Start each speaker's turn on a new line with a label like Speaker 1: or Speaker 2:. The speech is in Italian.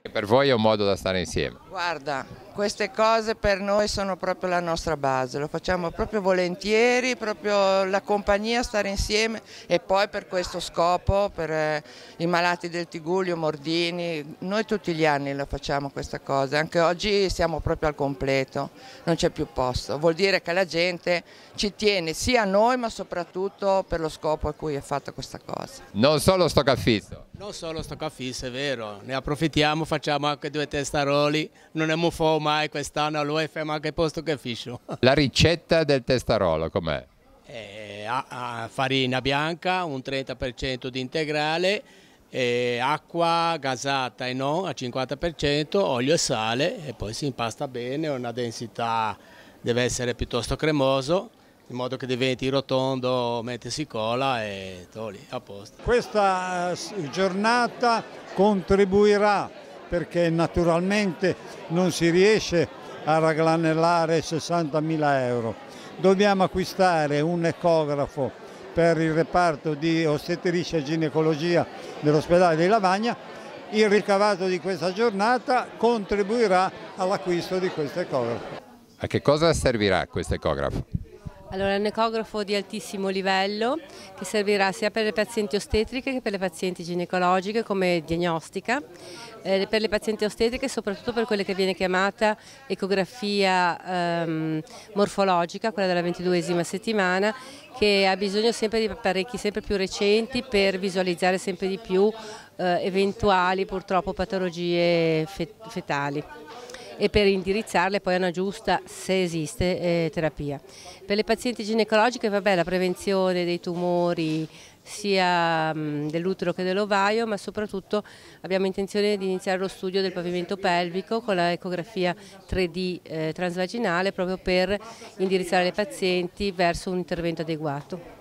Speaker 1: E per voi è un modo da stare insieme.
Speaker 2: Guarda, queste cose per noi sono proprio la nostra base, lo facciamo proprio volentieri, proprio la compagnia, stare insieme e poi per questo scopo, per i malati del Tigullio, Mordini, noi tutti gli anni lo facciamo questa cosa, anche oggi siamo proprio al completo, non c'è più posto, vuol dire che la gente ci tiene sia a noi ma soprattutto per lo scopo a cui è fatta questa cosa.
Speaker 1: Non solo stoccafisso.
Speaker 3: Non solo sto caffè, è vero, ne approfittiamo, facciamo anche due testaroli, non ne muovo mai quest'anno, allora facciamo anche posto che fiscio.
Speaker 1: La ricetta del testarolo com'è?
Speaker 3: Farina bianca, un 30% di integrale, acqua gasata e non al 50%, olio e sale e poi si impasta bene, una densità deve essere piuttosto cremoso, in modo che diventi rotondo mentre si cola e togli a posto.
Speaker 4: Questa giornata contribuirà, perché naturalmente non si riesce a raggranellare 60.000 euro. Dobbiamo acquistare un ecografo per il reparto di ostetricia e ginecologia dell'ospedale di Lavagna. Il ricavato di questa giornata contribuirà all'acquisto di questo ecografo.
Speaker 1: A che cosa servirà questo ecografo?
Speaker 5: Allora, è un ecografo di altissimo livello che servirà sia per le pazienti ostetriche che per le pazienti ginecologiche come diagnostica. Per le pazienti ostetriche soprattutto per quelle che viene chiamata ecografia morfologica, quella della 22esima settimana, che ha bisogno sempre di apparecchi sempre più recenti per visualizzare sempre di più eventuali purtroppo patologie fetali e per indirizzarle poi a una giusta, se esiste, terapia. Per le pazienti ginecologiche la prevenzione dei tumori sia dell'utero che dell'ovaio, ma soprattutto abbiamo intenzione di iniziare lo studio del pavimento pelvico con la ecografia 3D transvaginale proprio per indirizzare le pazienti verso un intervento adeguato.